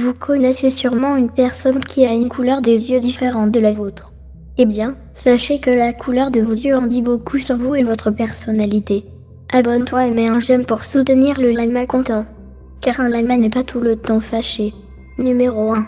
Vous connaissez sûrement une personne qui a une couleur des yeux différente de la vôtre. Eh bien, sachez que la couleur de vos yeux en dit beaucoup sur vous et votre personnalité. Abonne-toi et mets un j'aime pour soutenir le lama content. Car un lama n'est pas tout le temps fâché. Numéro 1.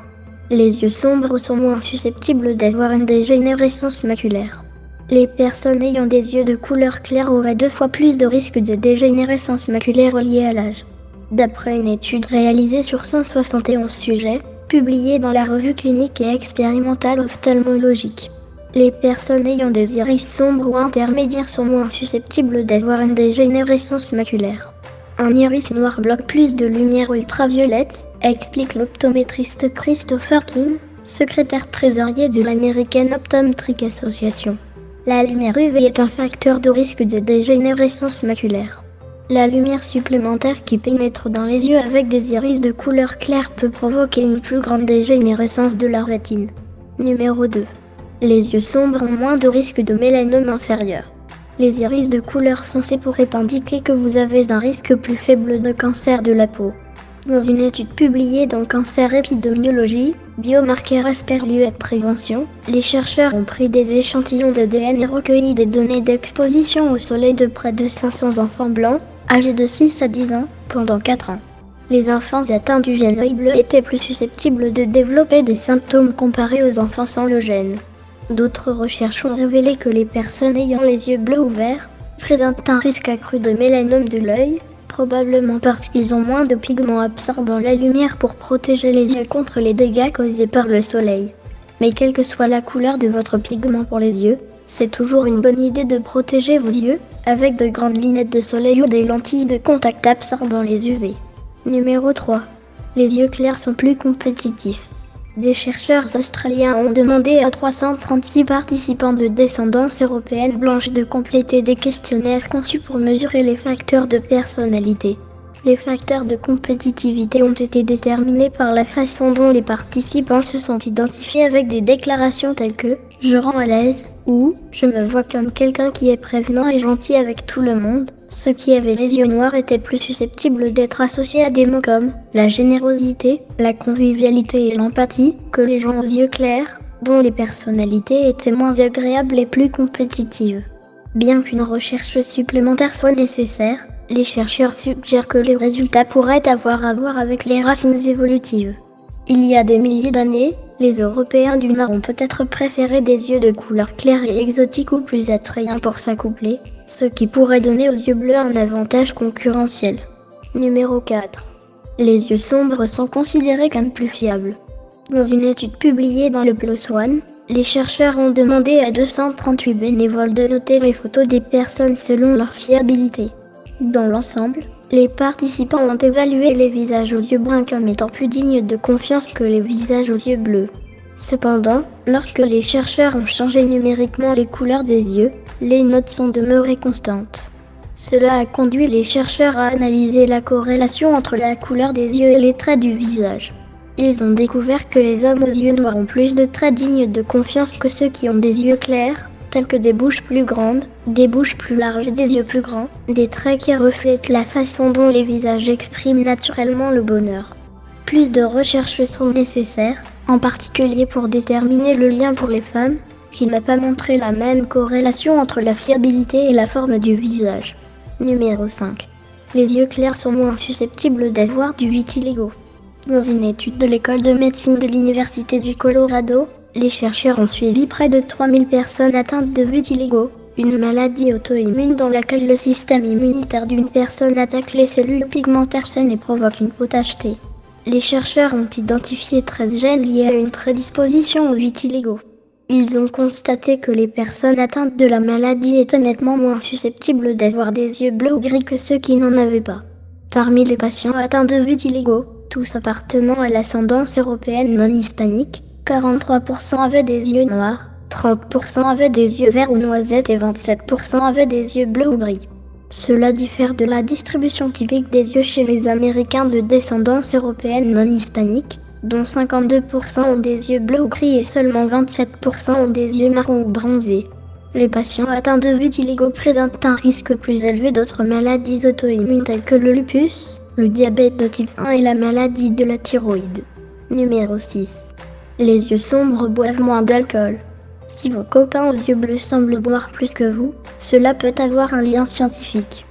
Les yeux sombres sont moins susceptibles d'avoir une dégénérescence maculaire. Les personnes ayant des yeux de couleur claire auraient 2 fois plus de risques de dégénérescence maculaire liée à l'âge. D'après une étude réalisée sur 171 sujets, publiée dans la revue clinique et expérimentale ophtalmologique. Les personnes ayant des iris sombres ou intermédiaires sont moins susceptibles d'avoir une dégénérescence maculaire. Un iris noir bloque plus de lumière ultraviolette, explique l'optométriste Christopher King, secrétaire trésorier de l'American Optometric Association. La lumière UV est un facteur de risque de dégénérescence maculaire. La lumière supplémentaire qui pénètre dans les yeux avec des iris de couleur claire peut provoquer une plus grande dégénérescence de la rétine. Numéro 2. Les yeux sombres ont moins de risque de mélanome inférieur. Les iris de couleur foncée pourraient indiquer que vous avez un risque plus faible de cancer de la peau. Dans une étude publiée dans Cancer Épidémiologie, Biomarqueurs Asperluette Prévention, les chercheurs ont pris des échantillons d'ADN et recueilli des données d'exposition au soleil de près de 500 enfants blancs, âgés de 6 à 10 ans, pendant 4 ans. Les enfants atteints du gène œil bleu étaient plus susceptibles de développer des symptômes comparés aux enfants sans le gène. D'autres recherches ont révélé que les personnes ayant les yeux bleus ou verts présentent un risque accru de mélanome de l'œil, probablement parce qu'ils ont moins de pigments absorbant la lumière pour protéger les yeux contre les dégâts causés par le soleil. Mais quelle que soit la couleur de votre pigment pour les yeux, c'est toujours une bonne idée de protéger vos yeux avec de grandes lunettes de soleil ou des lentilles de contact absorbant les UV. Numéro 3. Les yeux clairs sont plus compétitifs. Des chercheurs australiens ont demandé à 336 participants de descendance européenne blanche de compléter des questionnaires conçus pour mesurer les facteurs de personnalité. Les facteurs de compétitivité ont été déterminés par la façon dont les participants se sont identifiés avec des déclarations telles que « je rends à l'aise » ou « je me vois comme quelqu'un qui est prévenant et gentil avec tout le monde ». Ceux qui avaient les yeux noirs étaient plus susceptibles d'être associés à des mots comme la générosité, la convivialité et l'empathie que les gens aux yeux clairs, dont les personnalités étaient moins agréables et plus compétitives. Bien qu'une recherche supplémentaire soit nécessaire, les chercheurs suggèrent que les résultats pourraient avoir à voir avec les racines évolutives. Il y a des milliers d'années, les Européens du Nord ont peut-être préféré des yeux de couleur claire et exotiques ou plus attrayants pour s'accoupler, ce qui pourrait donner aux yeux bleus un avantage concurrentiel. Numéro 4. Les yeux sombres sont considérés comme plus fiables. Dans une étude publiée dans le PLOS ONE, les chercheurs ont demandé à 238 bénévoles de noter les photos des personnes selon leur fiabilité. Dans l'ensemble, les participants ont évalué les visages aux yeux bruns comme étant plus dignes de confiance que les visages aux yeux bleus. Cependant, lorsque les chercheurs ont changé numériquement les couleurs des yeux, les notes sont demeurées constantes. Cela a conduit les chercheurs à analyser la corrélation entre la couleur des yeux et les traits du visage. Ils ont découvert que les hommes aux yeux noirs ont plus de traits dignes de confiance que ceux qui ont des yeux clairs, tels que des bouches plus grandes, des bouches plus larges et des yeux plus grands, des traits qui reflètent la façon dont les visages expriment naturellement le bonheur. Plus de recherches sont nécessaires, en particulier pour déterminer le lien pour les femmes, qui n'a pas montré la même corrélation entre la fiabilité et la forme du visage. Numéro 5. Les yeux clairs sont moins susceptibles d'avoir du vitiligo. Dans une étude de l'école de médecine de l'Université du Colorado, les chercheurs ont suivi près de 3000 personnes atteintes de vitiligo, une maladie auto-immune dans laquelle le système immunitaire d'une personne attaque les cellules pigmentaires saines et provoque une peau tachetée. Les chercheurs ont identifié 13 gènes liés à une prédisposition au vitiligo. Ils ont constaté que les personnes atteintes de la maladie étaient nettement moins susceptibles d'avoir des yeux bleus ou gris que ceux qui n'en avaient pas. Parmi les patients atteints de vitiligo, tous appartenant à l'ascendance européenne non hispanique, 43% avaient des yeux noirs, 30% avaient des yeux verts ou noisettes et 27% avaient des yeux bleus ou gris. Cela diffère de la distribution typique des yeux chez les Américains de descendance européenne non hispanique, dont 52% ont des yeux bleus ou gris et seulement 27% ont des yeux marrons ou bronzés. Les patients atteints de vitiligo présentent un risque plus élevé d'autres maladies auto-immunes telles que le lupus, le diabète de type 1 et la maladie de la thyroïde. Numéro 6. Les yeux sombres boivent moins d'alcool. Si vos copains aux yeux bleus semblent boire plus que vous, cela peut avoir un lien scientifique.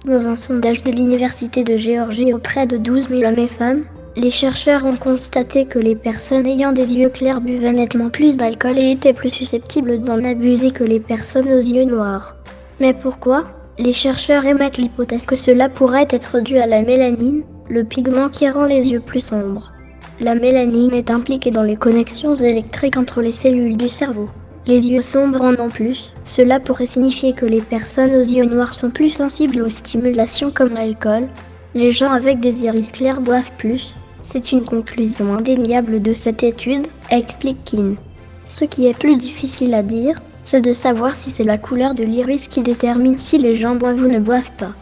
Dans un sondage de l'Université de Géorgie auprès de 12 000 hommes et femmes, les chercheurs ont constaté que les personnes ayant des yeux clairs buvaient nettement plus d'alcool et étaient plus susceptibles d'en abuser que les personnes aux yeux noirs. Mais pourquoi ? Les chercheurs émettent l'hypothèse que cela pourrait être dû à la mélanine, le pigment qui rend les yeux plus sombres. La mélanine est impliquée dans les connexions électriques entre les cellules du cerveau. Les yeux sombres en ont plus, cela pourrait signifier que les personnes aux yeux noirs sont plus sensibles aux stimulations comme l'alcool. Les gens avec des iris clairs boivent plus. C'est une conclusion indéniable de cette étude, explique Keane. Ce qui est plus difficile à dire, c'est de savoir si c'est la couleur de l'iris qui détermine si les gens boivent ou ne boivent pas.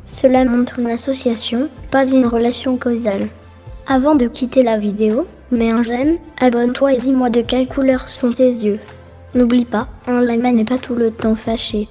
Cela montre une association, pas une relation causale. Avant de quitter la vidéo, mets un j'aime, abonne-toi et dis-moi de quelle couleur sont tes yeux. N'oublie pas, un like n'est pas tout le temps fâché.